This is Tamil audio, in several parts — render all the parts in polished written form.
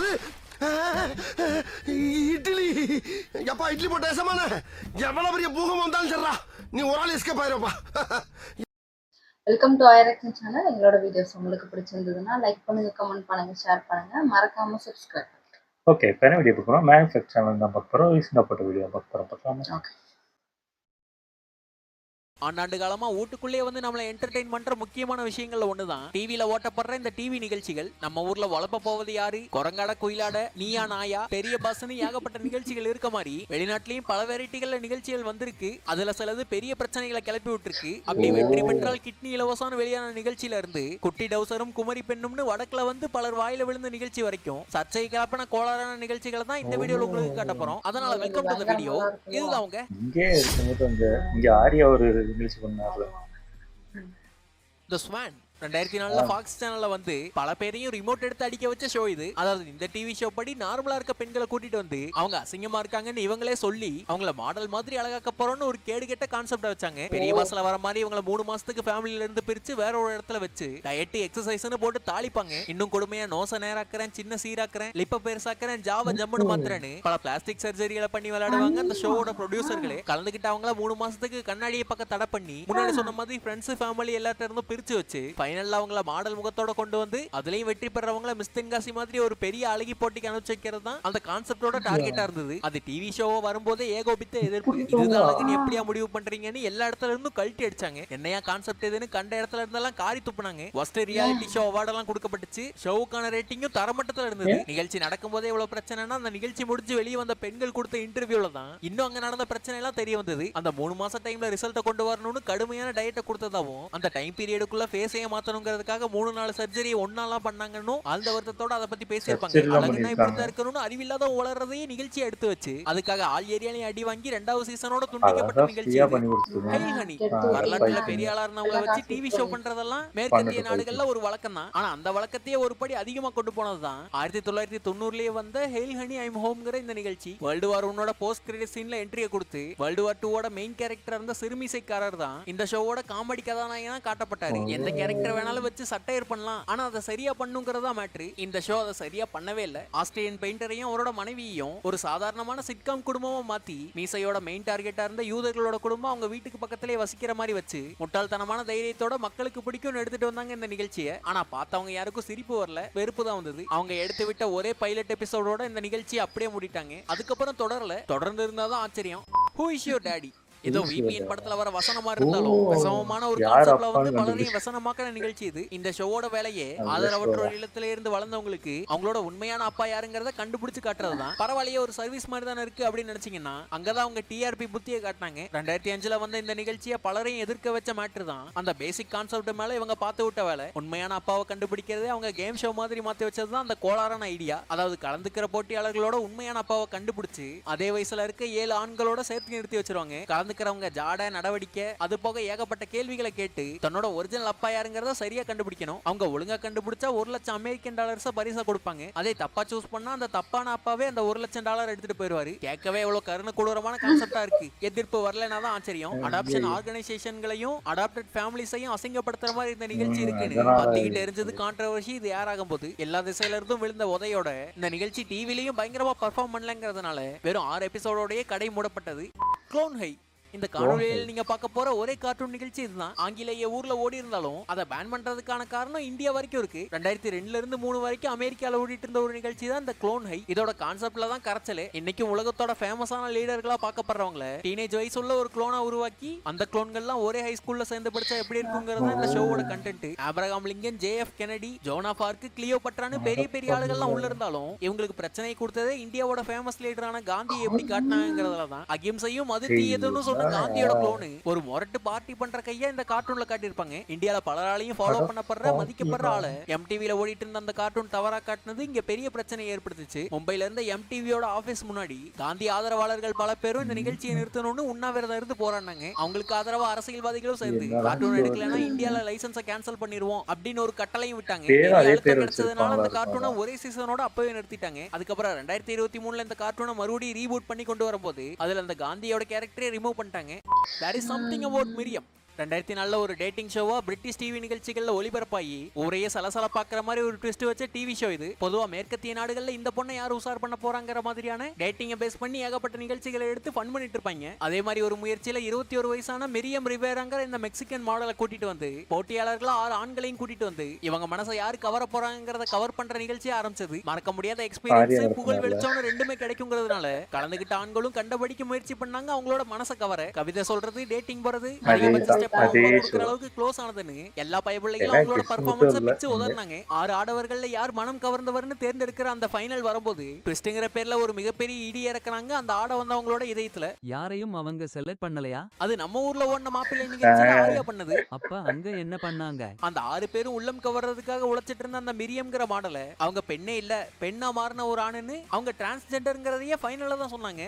என்னது இட்லி? எப்பா இட்லி போட்ட ஏசமான எவ்வளவு பெரிய பூகம் வந்தாலும் சரிடா, நீ ஒரு ஆள் எஸ்கேப் ஆயிருப்பா. வெல்கம் டு ஐரக்ஷன் சேனல். எங்களோட வீடியோஸ் உங்களுக்கு பிடிச்சிருந்ததுன்னா லைக் பண்ணுங்க, கமெண்ட் பண்ணுங்க, ஷேர் பண்ணுங்க, மறக்காம சப்ஸ்கிரைப். ஓகே, இப்போ என்ன வீடியோ பார்க்குறோம்? மேனுஃபேக்சர் சேனல் தான் பார்க்க போகிறோம். ரீசெண்டாக போட்ட வீடியோ பார்க்கலாமா? ஓகே. ஆண்டாண்டு காலமா வீட்டுக்குள்ளேயே வந்து நம்மளை என்டர்டெயின் பண்ற முக்கியமான விஷயங்கள்ல ஒண்ணுதான் டிவில ஓட்டப்படுற இந்த டிவி நிகழ்ச்சிகள். நம்ம ஊர்ல வளர்ப்ப போவது யாரு, குரங்காட குயிலாட, நீயா நாயா, பெரிய பஸ்ன்னு ஏகப்பட்ட நிகழ்ச்சிகள் இருக்க மாதிரி வெளிநாட்டிலயும் பல வெரைட்டிகள்ல நிகழ்ச்சிகள் வந்திருக்கு. அதுல சிலது பெரிய பிரச்சனைகளை கிளப்பி விட்டுருக்கு. அப்படி வெற்றி பெற்றால் கிட்னி இலவசம் வெளியான நிகழ்ச்சியில இருந்து குட்டி டவுசரும் குமரி பெண்ணும்னு வடக்குல வந்து பலர் வாயில விழுந்த நிகழ்ச்சி வரைக்கும் சர்ச்சை கிளப்பின கோளாறான நிகழ்ச்சிகளை தான் இந்த வீடியோல உங்களுக்கு காட்ட போறோம். அதனால வெல்கம் டு தி வீடியோ. இதுதான் அவங்க இங்கே இருக்கும்போது இங்க ஆரியா ஒரு நிகழ்ச்சி பண்ணார்ல, தி ஸ்வான் 2004 ஃபாக்ஸ் சேனல்ல வந்து பல பேரையும் ரிமோட் எடுத்து அடிக்க வச்ச ஷோ இது. அதாவது இந்த டிவி ஷோ படி நார்மலா இருக்க பெண்களை கூட்டிட்டு வந்து அவங்க அசிங்கமா இருக்காங்கன்னு இவங்களே சொல்லி அவங்கள மாடல் மாதிரி அழகாக்க போறோம்னு ஒரு கேடு கெட்ட கான்செப்ட் வச்சாங்க. பெரிய மாசல வர மாதிரி இவங்கள 3 மாசத்துக்கு ஃபேமிலில இருந்து பிரிச்சு வேற ஒரு இடத்துல வச்சு டயட் எக்ஸசைஸ்னு போட்டு தாளிப்பாங்க. இன்னும் கொடுமையா நோச நேராக்குறேன், சின்ன சீராக்குறேன், லிப்ப பெருசாக்குறேன், ஜாவ ஜம்முன்னு மாத்துறேன்னு பல பிளாஸ்டிக் சர்ஜரிகளை பண்ணி விளையாடுவாங்க. அந்த ஷோவோட ப்ரொடியூசர்களே கலந்துகிட்டு அவங்கள 3 மாசத்துக்கு கண்ணாடியை பக்கம் தடை பண்ணி முன்னாடி சொன்ன மாதிரி ஃப்ரெண்ட்ஸ் ஃபேமிலி எல்லாத்த இருந்தும் பிரிச்சு வச்சு ஃபைனல்ல அவங்கள மாடல் முகத்தோட கொண்டு வந்து அதுலயும் வெற்றி பெறவங்கள மிஸ் தென்காசி மாதிரி ஒரு பெரிய அழகி போட்டிக்கு அனுப்பிச்சு வைக்கிறது தான் அந்த கான்செப்டோட டார்கெட்டா இருந்தது. அது டிவி ஷோவா வரும்போதே ஏகோபித்த எதிர்ப்பு. இதுதான் அழகுன்னு எப்படியா முடிவு பண்றீங்கன்னு எல்லா இடத்துல இருந்தும் கழட்டி அடிச்சாங்க. என்னையா கான்செப்ட் எதுன்னு கண்ட இடத்துல இருந்தெல்லாம் காரி துப்புனாங்க. ஃபர்ஸ்ட் ரியாலிட்டி ஷோ அவார்ட் எல்லாம் கொடுக்கப்பட்டுச்சு. ஷோவுக்கான ரேட்டிங்கும் தரமட்டத்துல இருந்தது. நிகழ்ச்சி நடக்கும் போதே இவ்வளவு பிரச்சனைனா அந்த நிகழ்ச்சி முடிஞ்சு வெளியே வந்த பெண்கள் கொடுத்த இன்டர்வியூல தான் இன்னும் அங்க நடந்த பிரச்சனை எல்லாம் தெரிய வந்தது. அந்த 3 மாச டைம்ல ரிசல்ட்டை கொண்டு வரணும்னு கடுமையான டயட்டை கொடுத்ததாவும் அந்த டைம் பீரியடுக்குள்ள ஃபேஸையே மாத்தணுங்கிறதுக்காக 3-4 சர்ஜரி ஒன்னாலாம் பண்ணாங்கன்னு அந்த வருத்தத்தோட அதை பத்தி பேசியிருப்பாங்க. அழகுனா இப்படிதான் இருக்கணும்னு அறிவில்லாத வளர்றதையே நிகழ்ச்சி எடுத்து வச்சு அதுக்காக ஆல் ஏரியாலையும் அடி வாங்கி 2வது சீசனோட துண்டிக்கப்பட்ட நிகழ்ச்சி ஹெயில் ஹனி. வரலாற்றுல பெரிய ஆளா இருந்தவங்களை வச்சு டிவி ஷோ பண்றதெல்லாம் மேற்கத்திய நாடுகள்ல ஒரு வழக்கம் தான். ஆனா அந்த வழக்கத்தையே ஒரு படி அதிகமா கொண்டு போனதுதான் 1990லயே வந்த ஹெயில் ஹனி ஐம் ஹோம்ங்கிற இந்த நிகழ்ச்சி. வேர்ல்டு வார் 1ஓட போஸ்ட் கிரெடிட் சீன்ல என்ட்ரியை கொடுத்து வேர்ல்டு வார் 2ஓட மெயின் கேரக்டர் இருந்த சிறுமிசைக்காரர் தான் இந்த ஷோவோட காமெடி கதாநாயகனா காட்டப்பட்டாரு. எந்த கேரக்டர் வேணாலும் வச்சு சட்டையர் பண்ணலாம், ஆனா அதை சரியா பண்ணுங்கிறதா மேட்ரு. இந்த ஷோ அதை சரியா பண்ணவே இல்ல. ஆஸ்திரேலியன் பெயிண்டரையும் அவரோட மனைவியையும் ஒரு சாதாரணமான சிட்காம் குடும்பமா மாத்தி மீசையோட மெயின் டார்கெட்டா இருந்த யூதர்களோட குடும்பம் அவங்க வீட்டுக்கு பக்கத்திலே வசிக்கிற மாதிரி வச்சு முட்டாள்தனமான தைரியத்தோட மக்களுக்கு பிடிக்கும்னு எடுத்துட்டு வந்தாங்க இந்த நிகழ்ச்சியை. ஆனா பார்த்தவங்க யாருக்கும் சிரிப்பு வரல, வெறுப்பு தான் வந்தது. அவங்க எடுத்து விட்ட ஒரே பைலட் எபிசோடோட இந்த நிகழ்ச்சியை அப்படியே மூடிட்டாங்க. அதுக்கப்புறம் தொடரல. தொடர்ந்து இருந்தாதான் ஆச்சரியம். Who is your daddy? ஏதோ விபிஎன் படத்துல வர வசனமா இருந்தாலும் வசனமான ஒரு கான்செப்ட்ல வந்து பலரையும் வசனமாக்கிற நிகழ்ச்சி இது. இந்த ஷோவோட வேலையே ஆதரவற்றோர் இல்லத்துல இருந்து வளர்ந்தவங்களுக்கு அவங்களோட உண்மையான அப்பா யாருங்கிறத கண்டுபிடிச்சு காட்டுறதுதான். பரவாயில்லையே ஒரு சர்வீஸ் மாதிரி தானே இருக்கு அப்படின்னு நினைச்சீங்கன்னா அங்கதான் அவங்க டிஆர்பி புத்தியை காட்டினாங்க. 2005ல வந்த இந்த நிகழ்ச்சியை பலரையும் எதிர்க்க வச்ச மேட்ரு தான். அந்த பேசிக் கான்செப்ட் மேல இவங்க பார்த்து விட்ட வேலை. உண்மையான அப்பாவை கண்டுபிடிக்கிறதே அவங்க கேம் ஷோ மாதிரி மாத்தி வச்சதுதான் அந்த கோளாறான ஐடியா. அதாவது கலந்துக்கிற போட்டியாளர்களோட உண்மையான அப்பாவை கண்டுபிடிச்சு அதே வயசுல இருக்க 7 ஆண்களோட சேர்த்து நிறுத்தி வச்சிருவாங்க. கலந்துக்கிறவங்க ஜாட நடவடிக்கை அது போக ஏகப்பட்ட கேள்விகளை கேட்டு தன்னோட ஒரிஜினல் அப்பா யாருங்கிறத சரியா கண்டுபிடிக்கணும். அவங்க ஒழுங்கா கண்டுபிடிச்சா $1,00,000 அமெரிக்கன் பரிசா கொடுப்பாங்க. அதே தப்பா சூஸ் பண்ணா அந்த தப்பான அப்பாவே அந்த $1,00,000 எடுத்துட்டு போயிருவாரு. கேட்கவே எவ்வளவு கருணை கொடூரமான கான்செப்டா இருக்கு. எதிர்ப்பு வரலனா தான் ஆச்சரியம். அடாப்ஷன் ஆர்கனைசேஷன்களையும் அடாப்டட் ஃபேமிலிஸையும் அசிங்கப்படுத்துற மாதிரி இந்த நிகழ்ச்சி இருக்குன்னு பத்திக்கிட்டு எரிஞ்சது கான்ட்ரோவர்சி. இது யாராகும் போது எல்லா திசையில இருந்தும் விழுந்த உதையோட இந்த நிகழ்ச்சி டிவிலையும் பயங்கரமா பர்ஃபார்ம் பண்ணலங்கிறதுனால வெறும் 6 எபிசோடோடயே கடை மூடப்பட்டது. க்ளோன் ஹை இந்த காணொலியில் நீங்க பார்க்க போற ஒரே கார்ட்டூன் நிகழ்ச்சி இதுதான். ஆங்கிலேய ஊர்ல ஓடி இருந்தாலும் அதை பேன் பண்றதுக்கான காரணம் இந்தியா வரைக்கும் இருக்கு. 2002ல இருந்து 3 வரைக்கும் அமெரிக்கால ஓடிட்டு இருந்த ஒரு நிகழ்ச்சி தான் இந்த க்ளோன் ஹை. இதோட கான்செப்ட்ல தான் கரைச்சலே. இன்னைக்கும் உலகத்தோட ஃபேமஸான லீடர்களா பார்க்கப்படுறவங்கள டீனேஜ் வயசுள்ள ஒரு க்ளோனா உருவாக்கி அந்த க்ளோன்கள்லாம் ஒரே ஹை ஸ்கூல்ல சேர்ந்து படிச்சா எப்படி இருக்குங்கிறது இந்த ஷோவோட content. Abraham Lincoln, JF Kennedy, Joan of Arc, கிளியோபட்ரான்னு பெரிய பெரிய ஆளுகள்லாம் உள்ள இருந்தாலும் இவங்களுக்கு பிரச்சனை கொடுத்ததே இந்தியாவோட ஃபேமஸ் லீடரான காந்தி எப்படி காட்டினாங்கிறதுல தான். அகிம்சையும் அது தீயதுன்னு சொன்ன காந்தியோட க்ளோன் ஒரு மொரட்டு பார்ட்டி பண்ற கையா இந்த கார்ட்டூன்ல காட்டியிருப்பாங்க. இந்தியால பலராலையும் ஃபாலோ பண்ணப்படுற மதிக்கப்படுற ஆளு MTVல ஓடிட்டு இருந்த அந்த கார்ட்டூன் தவறா காட்டினது இங்க பெரிய பிரச்சனை ஏற்படுத்துச்சு. மும்பைல இருந்த MTVயோட ஆபீஸ் முன்னாடி காந்தி ஆதரவாளர்கள் பல பேரும் இந்த நிகழ்ச்சியை நிறுத்தணும்னு உண்ணாவிரதம் இருந்து போராடினாங்க. அவங்களுக்கு ஆதரவா அரசியல்வாதிகளும் சேர்ந்து கார்ட்டூன் எடுக்கலன்னா இந்தியால லைசன்ஸை கேன்சல் பண்ணிடுவோம் அப்படின்னு ஒரு கட்டளையும் விட்டாங்க. கிடைச்சதுனால அந்த கார்ட்டூனை ஒரே சீசனோட அப்பவே நிறுத்திட்டாங்க. அதுக்கப்புறம் 2023ல இந்த கார்ட்டூனை மறுபடியும் ரீபூட் பண்ணி கொண்டு வரும்போது அதுல அந்த காந்தியோட கேரக்டரை ரிமூவ் பண்ணிட்டாங்க. There is something about Miriam. 2004 ஒரு டேட்டிங் ஷோவா பிரிட்டிஷ் டிவி நிகழ்ச்சிகள்ல ஒளிபரப்பாகி ஊரையே சலசலப்பாக்குற மாதிரி ஒரு ட்விஸ்ட் வச்ச டிவி ஷோ இது. பொதுவா மேற்கத்திய நாடுகள்ல இந்த பொண்ணை யார் உசார் பண்ண போறாங்கிற மாதிரியான டேட்டிங்கை பேஸ் பண்ணி ஏகப்பட்ட நிகழ்ச்சிகளை எடுத்து ஃபன் பண்ணிட்டு இருப்பாங்க. அதே மாதிரி ஒரு முயற்சியில 21 வயசான மிரியம் ரிவேராங்கிற இந்த மெக்சிகன் மாடலை கூட்டிட்டு வந்து போட்டியாளர்களா 6 ஆண்களையும் கூட்டிட்டு வந்து இவங்க மனசை யாரு கவர போறாங்கிறத கவர் பண்ற நிகழ்ச்சியை ஆரம்பிச்சது. மறக்க முடியாத எக்ஸ்பீரியன்ஸ், புகழ் வெளிச்சம்னு ரெண்டுமே கிடைக்குங்கிறதுனால கலந்துகிட்ட ஆண்களும் கண்டபடிக்கு முயற்சி பண்ணாங்க அவங்களோட மனசை கவர. கவிதை சொல்றது, டேட்டிங் போறது, அளவுக்கு க்ளோஸ் ஆனதுன்னு எல்லா பயபிள்ளைகளும் அவங்களோட பெர்ஃபார்மன்ஸை பிச்சு உதர்னாங்க. 6 ஆடவர்கள்ல யார் மனம் கவர்ந்தவர்னு தேர்ந்தெடுக்கிற அந்த ஃபைனல் வரும்போது ட்விஸ்ட்ங்கிற பேர்ல ஒரு மிகப்பெரிய இடி இறக்குறாங்க அந்த ஆட வந்தவங்களோட இதயத்துல. யாரையும் அவங்க செலக்ட் பண்ணலையா? அது நம்ம ஊர்ல ஓடின மாப்பிள்ளை நிகழ்ச்சியில ஆரியா பண்ணது. அப்ப அங்க என்ன பண்ணாங்க? அந்த 6 பேரும் உள்ளம் கவர்றதுக்காக உழைச்சிட்டு இருந்த அந்த மிரியம்ங்கிற மாடல அவங்க பெண்ணே இல்ல பெண்ணா மாறின ஒரு ஆணுன்னு அவங்க டிரான்ஸ்ஜெண்டர்ங்கிறதையே ஃபைனல்ல தான் சொன்னாங்க.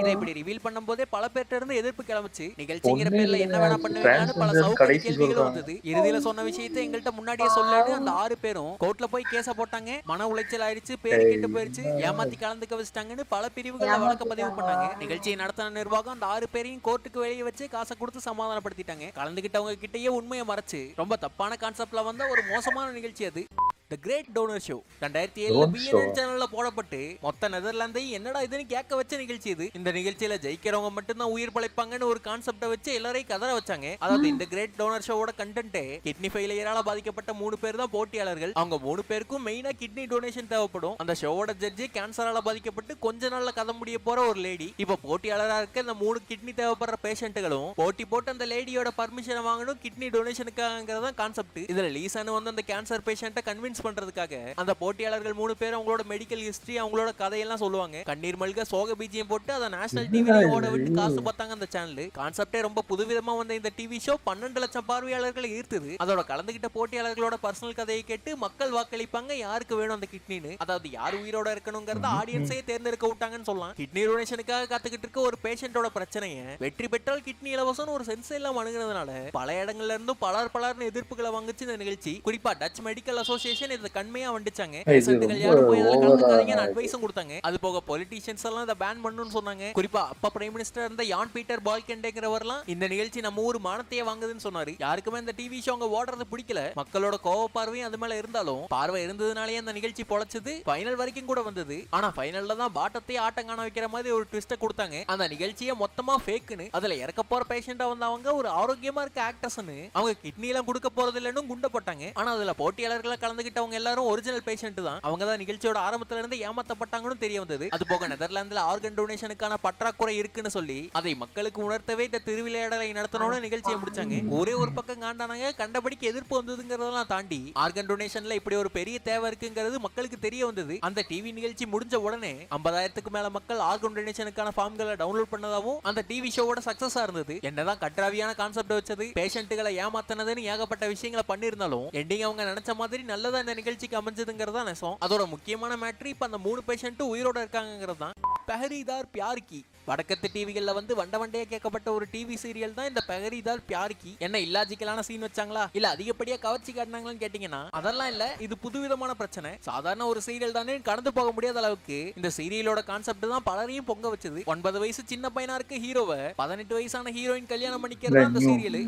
இதை இப்படி ரிவீல் பண்ணும்போதே பல பேர்ட்ட இருந்து எதிர்ப்பு கிளம்பிச்சு. நிகழ்ச்சிங்கிற பேர்ல என்ன வேணா பண்ணுவீங்கன்னு பல சவுக்கடி கேள்விகள் வந்தது. இறுதியில சொன்ன விஷயத்தை எங்கள்கிட்ட முன்னாடியே சொல்லு அந்த 6 பேரும் கோர்ட்ல போய் கேஸ போட்டாங்க. மன உளைச்சல் ஆயிடுச்சு, பேரு கேட்டு போயிடுச்சு, ஏமாத்தி கலந்துக்க வச்சுட்டாங்கன்னு பல பிரிவுகளை வழக்க பதிவு பண்ணாங்க. நிகழ்ச்சியை நடத்தின நிர்வாகம் அந்த 6 பேரையும் கோர்ட்டுக்கு வெளியே வச்சு காசை கொடுத்து சமாதானப்படுத்திட்டாங்க. கலந்துகிட்டவங்க கிட்டயே உண்மையை மறைச்சு ரொம்ப தப்பான கான்செப்ட்ல வந்த ஒரு மோசமான நிகழ்ச்சி அது. The Great Donor Show 2007 BNN சேனல்ல போடப்பட்டு மொத்த நெதர்லாந்தை என்னடா இதுன்னு கேட்க வச்ச நிகழ்ச்சி இது. இந்த நிகழ்ச்சியில ஜெயிக்கிறவங்க மட்டும்தான் உயிர் பழைப்பாங்கன்னு ஒரு கான்செப்டை வச்சு எல்லாரையும் கதற வச்சாங்க. அதாவது இந்த கிரேட் டோனர் ஷோவோட கண்டென்ட் கிட்னி ஃபெயிலியரால பாதிக்கப்பட்ட 3 பேர் தான் போட்டியாளர்கள். அவங்க 3 பேருக்கும் மெயினா கிட்னி டொனேஷன் தேவைப்படும். அந்த ஷோவோட ஜட்ஜி கேன்சரால பாதிக்கப்பட்டு கொஞ்ச நாள்ல கதை முடிய போற ஒரு லேடி. இப்ப போட்டியாளரா இருக்க இந்த 3 கிட்னி தேவைப்படுற பேஷண்ட்டுகளும் போட்டி போட்டு அந்த லேடியோட பர்மிஷனை வாங்கணும் கிட்னி டொனேஷனுக்காக கான்செப்ட். இதுல லீசானு வந்து அந்த கேன்சர் பேஷண்ட்டை கன்வின்ஸ் பண்றதுக்காக அந்த போட்டியாளர்கள் 3 பேர் அவங்களோட மெடிக்கல் ஹிஸ்டரி அவங்களோட கதையெல்லாம் சொல்லுவாங்க. கண்ணீர் மல்க சோக பீஜியம் போட்டு அதை நேஷனல் டிவில ஓட விட்டு காசு பார்த்தாங்க அந்த சேனல். கான்செப்டே ரொம்ப புதுவிதமா வந்த இந்த டிவி ஷோ 12 லட்சம் பார்வையாளர்களை ஈர்த்தது. அதோட கலந்துகிட்ட போட்டியாளர்களோட பர்சனல் கதையை கேட்டு மக்கள் வாக்களிப்பாங்க யாருக்கு வேணும் அந்த கிட்னின்னு. அதாவது யார் உயிரோட இருக்கணுங்கிறத ஆடியன்ஸே தேர்ந்தெடுக்க விட்டாங்கன்னு சொல்லலாம். கிட்னி டொனேஷனுக்காக காத்துக்கிட்டு இருக்க ஒரு பேஷண்டோட பிரச்சனையை வெற்றி பெற்றால் கிட்னி இலவசம் ஒரு சென்ஸ் எல்லாம் அணுகுனதுனால பல இடங்கள்ல இருந்தும் பலர்னு எதிர்ப்புகளை வாங்குச்சு இந்த நிகழ்ச்சி. குறிப்பா டச் மெடிக்கல் அசோசியேஷன் இதை கண்மையா வந்துச்சாங்க. பேஷண்ட்கள் யாரும் போய் அதுல கலந்துக்காதீங்கன்னு அட்வைஸும் கொடுத்தாங்க. அது போக பொலிட்டீஷியன்ஸ் எல்லாம் இதை பேன் பண்ணணும்னு சொன்னாங்க. குறிப்பா அப்ப பிரைம் மினிஸ்டர் இருந்த யான் பீட்டர் பால்கெண்டேங்கிறவர்லாம் இந்த நிகழ்ச்சி நம்ம ஊர் மானத்தையே வாங்குதுன்னு சொன்னாரு. யாருக்குமே இந்த டிவி ஷோ அங்க ஓடுறது பிடிக்கல. மக்களோட கோவ பார்வையும் அது மேல இருந்தாலும் பார்வை இருந்ததுனாலே அந்த நிகழ்ச்சி பொழைச்சது. ஃபைனல் வரைக்கும் கூட வந்தது. ஆனா ஃபைனல்ல தான் பாட்டத்தை ஆட்டம் காண வைக்கிற மாதிரி ஒரு ட்விஸ்ட கொடுத்தாங்க. அந்த நிகழ்ச்சியை மொத்தமா ஃபேக்குன்னு அதுல இறக்க போற பேஷண்டா வந்தவங்க ஒரு ஆரோக்கியமா இருக்க ஆக்டர்ஸ்னு அவங்க கிட்னி எல்லாம் கொடுக்க போறது இல்லன்னு குண்ட போட்டாங்க. ஆனா அதுல போட்டியாளர்களை கலந்துகிட்டவங்க எல்லாரும் ஒரிஜினல் பேஷண்ட் தான். அவங்க தான் நிகழ்ச்சியோட ஆரம்பத்துல இருந்து ஏமாத்தப்பட்டாங்கன்னு தெரிய வந்தது. அது போக நெதர்லாந்துல ஆர்கன் டொனேஷனுக்கான பற்றாக்குறை இருக்குன்னு சொல்லி அதை மக்களுக்கு உணர்த்தவே இந்த திருவிளையாடலை நடத்தணும்னு நிகழ்ச்சியை முடிச்சாங்க. ஒரே ஒரு பக்கம் காண்டானாங்க, கண்டபடிக்கு எதிர்ப்பு வந்ததுங்கிறதெல்லாம் தாண்டி ஆர்கன் டொனேஷன்ல இப்படி ஒரு பெரிய தேவை இருக்குங்கிறது மக்களுக்கு தெரிய வந்தது. அந்த டிவி நிகழ்ச்சி முடிஞ்ச உடனே 50,000க்கு மேல மக்கள் ஆர்கன் டொனேஷனுக்கான ஃபார்ம்களை டவுன்லோட் பண்ணதாவும் அந்த டிவி ஷோவோட சக்சஸா இருந்தது. என்னதான் கட்ராவியான கான்செப்ட் வச்சது, பேஷண்ட்டுகளை ஏமாத்தினதுன்னு ஏகப்பட்ட விஷயங்களை பண்ணிருந்தாலும் எண்டிங் அவங்க நினைச்ச மாதிரி நல்லதா இந்த நிகழ்ச்சிக்கு அமைஞ்சதுங்கிறதா நெசம். அதோட முக்கியமான மேட்ரு இப்ப அந்த 3 பேஷண்ட்டும் உயிரோட இருக்காங்கிறது தான். பெஹரிதார் பியார்கி வடக்கத்து டிவிகள்ல வந்து வண்டையா கேட்கப்பட்ட ஒரு டிவி சீரியல் தான் இந்த பெஹரிதார் பியார்கி. என்ன இல்லாஜிக்கலான சீன் வச்சாங்களா இல்ல அதிகப்படியா கவர்ச்சி காட்டினாங்களான்னு கேட்டீங்கன்னா அதெல்லாம் இல்ல. இது புதுவிதமான பிரச்சனை. சாதாரண ஒரு சீரியல் தானே கடந்து போக முடியாத அளவுக்கு இந்த சீரியலோட கான்செப்ட் தான் பலரையும் பொங்க வச்சது. 9 வயசு சின்ன பையனா இருக்க ஹீரோவை 18 வயசான ஹீரோயின் கல்யாணம் பண்ணிக்கிறது அந்த சீரியல்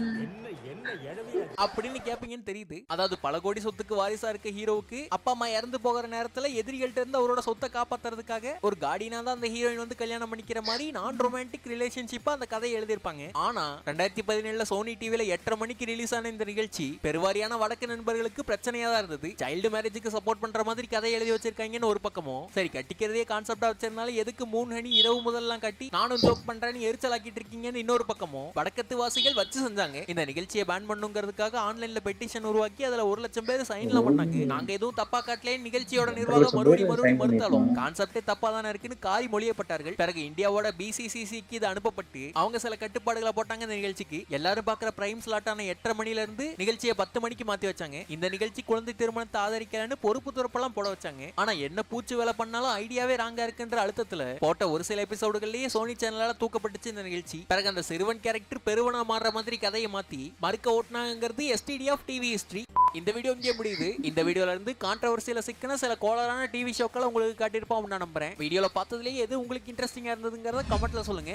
அப்படின்னு கேப்பீங்கன்னு தெரியுது. அதாவது பல கோடி சொத்துக்கு வாரிசா இருக்க ஹீரோவுக்கு அப்பா அம்மா இறந்து போகிற நேரத்துல எதிரிகள்ட்ட இருந்து அவரோட சொத்தை காப்பாத்துறதுக்காக ஒரு கார்டினா தான் அந்த ஹீரோயின் வந்து கல்யாணம் பண்ணிக்கிற மாதிரி நான் ரொமான்டிக் ரிலேஷன்ஷிப்பா அந்த கதையை எழுதியிருப்பாங்க. ஆனா 2017 சோனி டிவில 8:30 மணிக்கு ரிலீஸ் ஆன இந்த நிகழ்ச்சி பெருவாரியான வடக்கு நண்பர்களுக்கு பிரச்சனையா தான் இருந்தது. சைல்டு மேரேஜுக்கு சப்போர்ட் பண்ற மாதிரி கதை எழுதி வச்சிருக்காங்கன்னு ஒரு பக்கமும் சரி, கட்டிக்கிறதே கான்செப்டா வச்சிருந்தாலும் எதுக்கு 3 அணி இரவு முதல்லாம் கட்டி நானும் ஜோக் பண்றேன்னு எரிச்சல் ஆக்கிட்டு இருக்கீங்கன்னு இன்னொரு பக்கமும் வடக்கத்து வாசிகள் வச்சு செஞ்சாங்க. இந்த நிகழ்ச்சியை பேன் பண்ணுங்கிறதுக்காக ஆன்லைன்ல பெட்டிஷன் உருவாக்கி அதுல 1 லட்சம் பேர் சைன்லாம் பண்ணாங்க. நாங்க எதுவும் தப்பா காட்டலே நிகழ்ச்சியோட நிர்வாகம் மறுபடியும் மறுத்தாலும் கான்செப்டே தப்பா தானே இருக்குன்னு காரி மொழியப்பட்டார்கள். பிறகு இந்தியாவோட BCCCக்கு இது அனுப்பப்பட்டு அவங்க சில கட்டுப்பாடுகளை போட்டாங்க. இந்த நிகழ்ச்சிக்கு எல்லாரும் பாக்குற பிரைம் ஸ்லாட்டான 8:30 மணில இருந்து நிகழ்ச்சியை 10 மணிக்கு மாத்தி வச்சாங்க. இந்த நிகழ்ச்சி குழந்தை திருமணத்தை ஆதரிக்கலன்னு பொறுப்பு துறப்பெல்லாம் போட வச்சாங்க. ஆனா என்ன பூச்சி வேலை பண்ணாலும் ஐடியாவே ராங்கா இருக்குன்ற அழுத்தத்துல போட்ட ஒரு சில எபிசோடுகள்லயே சோனி சேனலால தூக்கப்பட்டுச்சு இந்த நிகழ்ச்சி. பிறகு அந்த சிறுவன் கேரக்டர் பெருவனா மாறுற மாதிரி கதையை மாத்தி மறுக்க ஓட்டினாங்கிறது STD ஆஃப் டிவி ஹிஸ்டரி. இந்த வீடியோ இங்கே முடியுது. இந்த வீடியோல இருந்து கான்ட்ரோவர்சியில சிக்கின சில கோளரான டிவி ஷோக்களை உங்களுக்கு காட்டியிருப்போம் நான் நம்புறேன். வீடியோல பார்த்ததுலேயே எது உங்களுக்கு இன்ட்ரெஸ்டிங்கா இருந்ததுங்கிறத கமெண்ட்ல சொல்லுங்க.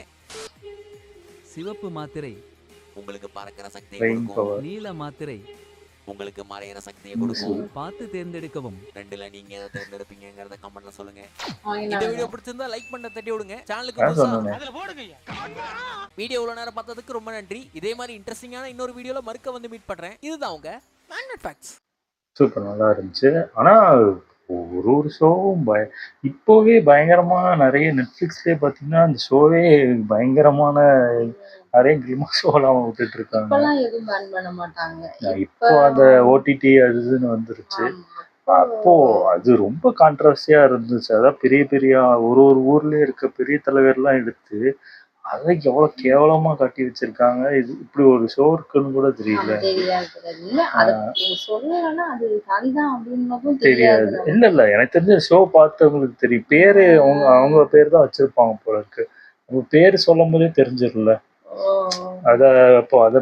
சிவப்பு மாத்திரை உங்களுக்கு பறக்கிற சக்தியை Flying கொடுக்கும். power. நீல மாத்திரை உங்களுக்கு மறையிற சக்தியை கொடுக்கும். பார்த்து தேர்ந்தெடுக்கவும். ரெண்டுல நீங்க எதை தேர்ந்தெடுப்பீங்கங்கறத கமெண்ட்ல சொல்லுங்க. இந்த வாங்கினாங்க. வீடியோ பிடிச்சிருந்தா லைக் பண்ண தட்டி விடுங்க. சேனலுக்கு நான் புதுசா சொன்னேனே. வீடியோ இவ்வளவு நேரம் பார்த்ததுக்கு ரொம்ப நன்றி. இதே மாதிரி இன்ட்ரெஸ்டிங்கான இன்னொரு வீடியோல மறுக்க வந்து மீட் பண்றேன். இதுதான் உங்க மேக்னெட் ஃபேக்ட்ஸ். சூப்பர் நல்லா இருந்துச்சு. ஆனா ஒரு ஷோவும் இப்போவே பயங்கரமா நிறைய நெட்ஃபிளிக்ஸ்லயே பாத்தீங்கன்னா அந்த ஷோவே பயங்கரமான நிறைய கிளிமா ஷோலாம் விட்டுட்டு இருக்காங்க. இப்பெல்லாம் எதுவும் பேன் பண்ண மாட்டாங்க. இப்போ அந்த ஓடிடி அது இதுன்னு வந்துருச்சு. ஆமா. அப்போ அது ரொம்ப கான்ட்ரவர்சியா இருந்துச்சு. அதான் பெரிய பெரிய ஒரு ஊர்லயே இருக்க பெரிய தலைவர்லாம் எடுத்து அதை எவ்வளவு கேவலமா காட்டி வச்சிருக்காங்க. இது இப்படி ஒரு ஷோ இருக்குன்னு கூட தெரியல. தெரியாது. இல்ல அது நீங்க சொல்லலைன்னா அது சரிதான் அப்படின்னதும் தெரியாது. தெரியாது. இல்ல எனக்கு தெரிஞ்ச ஷோ பார்த்தவங்களுக்கு தெரியும். பேரு அவங்க பேர் தான் வச்சிருப்பாங்க போல இருக்கு. அவங்க பேரு சொல்லும் போதே தெரிஞ்சிடல. ஓ. அத அப்போ அத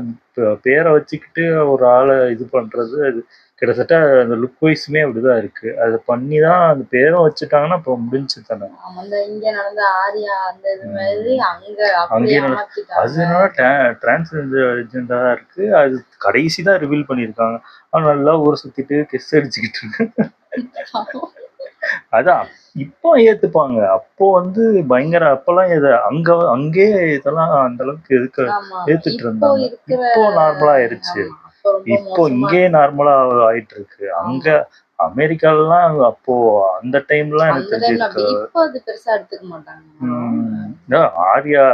பேரை வச்சுக்கிட்டு ஒரு ஆளை இது பண்றது அது கிட்டத்தட்ட அந்த லுக் வைஸுமே அப்படிதான் இருக்கு. அதை பண்ணி தான் அந்த பேரும் வச்சுட்டாங்கன்னா இப்போ முடிஞ்சு தானே. ஆமா, இந்த இங்க நடந்த ஆரியா அந்த இது மாதிரி அங்க அப்படியே அங்கேயே அது மாத்திட்டாங்க. என்னன்னா டிரான்ஸ்ஜெண்டரா இருக்கு. அது கடைசி தான் ரிவீல் பண்ணியிருக்காங்க. ஆனா நல்லா ஊரை சுத்திட்டு கெஸ் அடிச்சுக்கிட்டு இருக்கு. அதான் இப்போ ஏத்துப்பாங்க. அப்போ பயங்கர அப்பெல்லாம் அங்கே இதெல்லாம் அந்த அளவுக்கு ஆமா. ஏத்துட்டு இப்போ இருந்தாங்க. இருக்கிற இப்போ நார்மலா ஆயிருச்சு. ஆமா, அப்போ ரொம்ப இப்போ மோசமா இங்கே நார்மலா ஆயிட்டு இருக்கு. அங்க அமெரிக்காலாம் அப்போ அந்த டைம்லாம் எனக்கு அந்த டைம்ல தெரிஞ்சிருக்கு. இப்போ அது பெருசா எடுத்துக்க மாட்டாங்க. ஆர்யா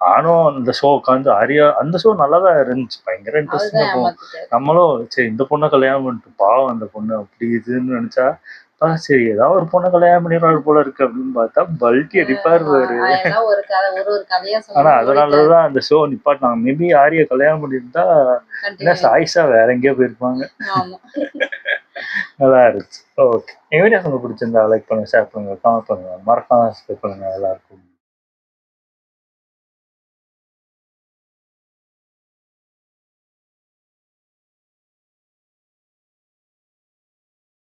நானும் அந்த ஷோ உட்காந்து ஆர்யா அந்த ஷோ நல்லா தான் இருந்துச்சு. பயங்கர இன்ட்ரெஸ்டிங்கா அதுதான் போகும். ஏமாத்திட்டாரு. நம்மளும் சரி இந்த பொண்ணை கல்யாணம் பண்ணிட்டு பாவம் அந்த பொண்ணு அப்படி இதுன்னு நினைச்சா சரி ஏதாவது ஒரு பொண்ணை கல்யாணம் பண்ணிடுவாரு போல இருக்கு அப்படின்னு பார்த்தா பல்ட்டி அடிப்பாரு பாரு. அதெல்லாம் ஒரு கதை ஒரு கதையா ஆனா சொல்லி அதனாலதான் அந்த ஷோ நிப்பாட்டினாங்க. மேபி ஆர்யா கல்யாணம் பண்ணியிருந்தா என்ன சாய்ஸா வேற எங்கேயோ போயிருப்பாங்க. ஆமா. நல்லா இருந்துச்சு. ஓகே, என் வீடியோஸ் உங்களுக்கு பிடிச்சிருந்தா லைக் பண்ணுங்க, ஷேர் பண்ணுங்க, கமெண்ட் பண்ணுங்க, மறக்காம சப்ஸ்கிரைப் பண்ணுங்க. எல்லாருக்கும்